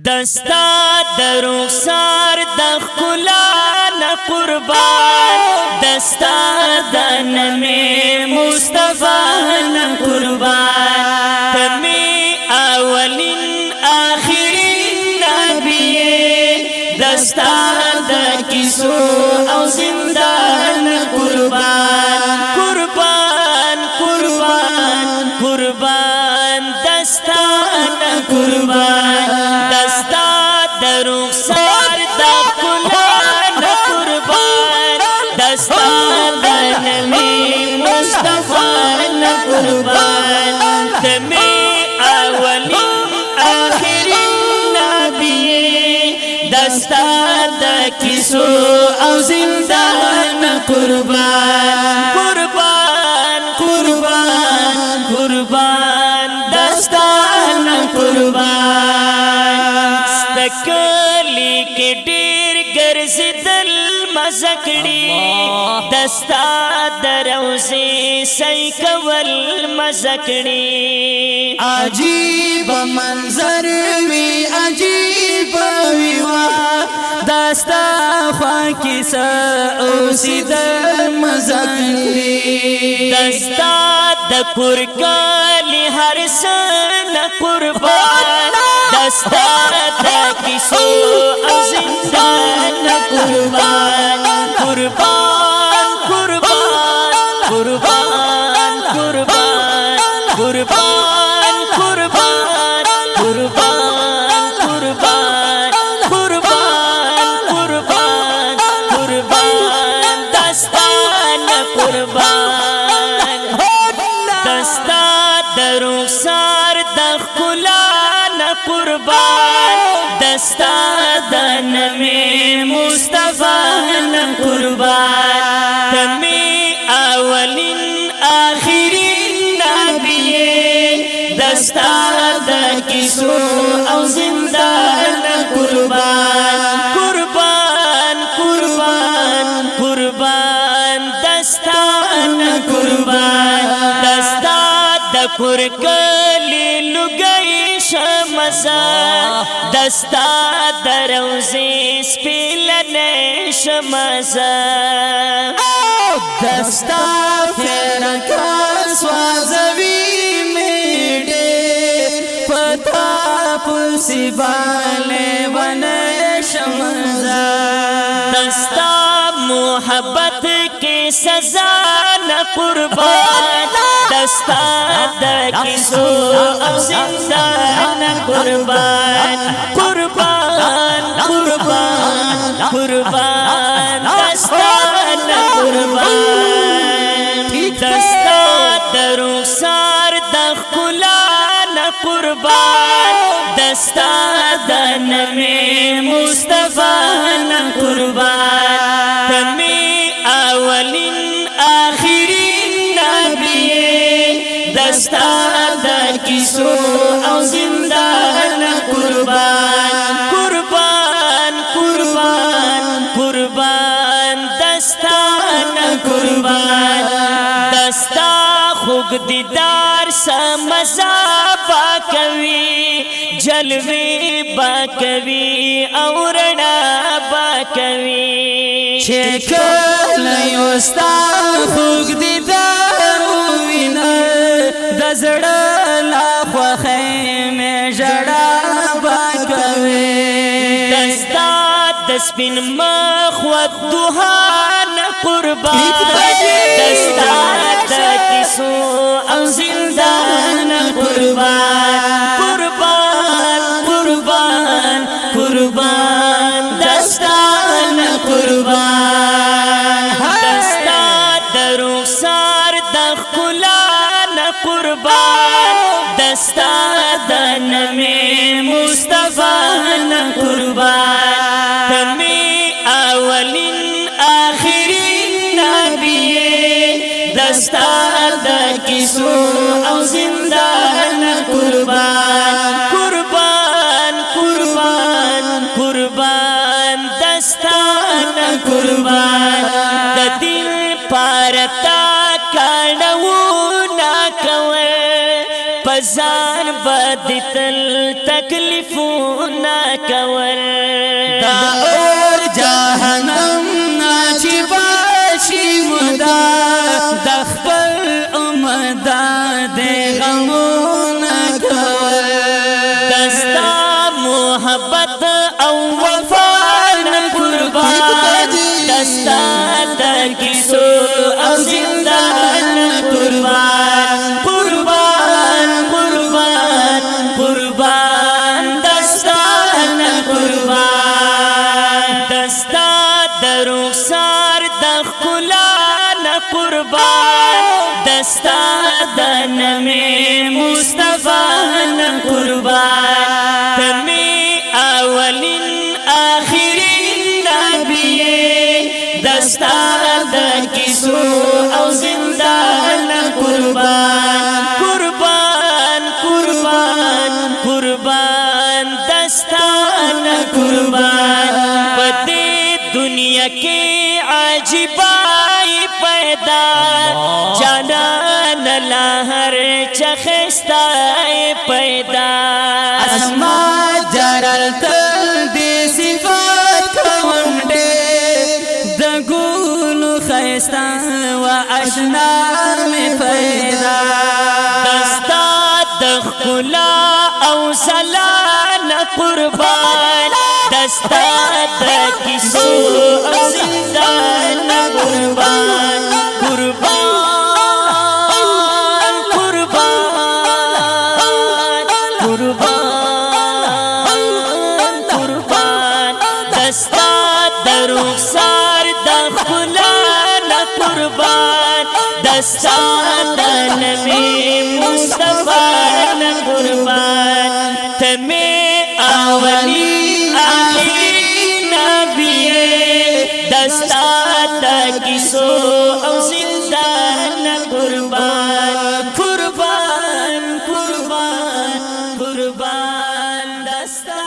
دستا د رخسار د ښکلا نه قربان، دستا د نمې مصطفی نه قربان. ته مې اولین آخرین نبی، دستا د کیسو او زندان قربان. قربان قربان قربان دستا نه قربان، دستا د رخسار د ښکلا نه قربان، دستا د نبی مصطفی نه قربان. ته مې اولین آخرین نبی، دستا د کیسو او زندان قربان. قربان قربان قربان دستا نه قربان. ستکلی کې ډېر ګرځېدل مزه کړي، دستا د روضې سۍ کول مزه کړي. عجیب منظر وی عجیب وی وا، دستا خوا کیسه اوسېدل مزه کړي. دستا د کورکالي هر څه نه قربان، دستا د کیسو او زندان قربان. قربان قربان قربان قربان قربان قربان قربان قربان قربان قربان قربان دستا نه قربان. دستا د رخسار د ښکلا نه قربان، دستا د نبی مصطفی نه قربان. ته مې اولین آخرین نبی، دستا د کیسو او زندان قربان. قربان قربان قربان دستا نه قربان، دستا د کورکلي لوګي شمزه، دستا د روضې سپېلنې شمزه. دستا فرقه سوځوي مې ډېر، پتا پسې باندې ونه شمزه. دستا محبت کې سزا نه قربان، دستا د کیسو او زندان قربان. قربان قربان قربان دستا نه قربان. دستا د رخسار د ښکلا نه قربان، دستا د نبی مصطفی نه قربان. ته مې اولین آخرین نبی، دستا د کیسو او زندان قربان. قربان قربان قربان دستا نه قربان. دستا خوږ دیدار سمزا با کوي، جلوی با کوي او رڼا با کوي. چې کله یو ستا خوږ دیدار ووینه، د زړه لا خوښۍ مې ژړا به کوي. دستا د سپین مخ ودوها نه قربان، دستا د کیسو او زندان قربان. قربان قربان قربان دستا نه قربان. دستا د رخسار د ښکلا نه قربان، دستا د نبی مصطفی نه قربان. ته مې اولین آخرین نبی، دستا د کیسو او زندان قربان. قربان قربان قربان دستا نه قربان. د دل پارتا کاڼو نا کوي، پزان بدتل تکلیفونا کول دا اور جهنم ناچی باشی مدا دخپل امدا دے غمونا کول دستا محبت او وفا قربان دستا در کسو او زندان قربان قربان قربان قربان دستا قربان دستا در رخسار دخلان قربان دستا در نمی مصطفی قربان تمی اولین آخرین نبی دستا در کسو او زندان قربان قربان قربان قربان دستا قربان پدی دنیا کی عجیبائی پیدا جانان لہر چخستائی پیدا اسما جرل تل دی صفات کونڈے دگول خیستا و اشنا میں پیدا دستا دخلا او سلان قربان دستا دکسو او زندان قربان قربان قربان قربان قربان دستا درخسار دخلان قربان دستا نبی مصطفی قربان تمی اولی آخری نبی دستا کسو او زندان قربان قربان قربان قربان دستا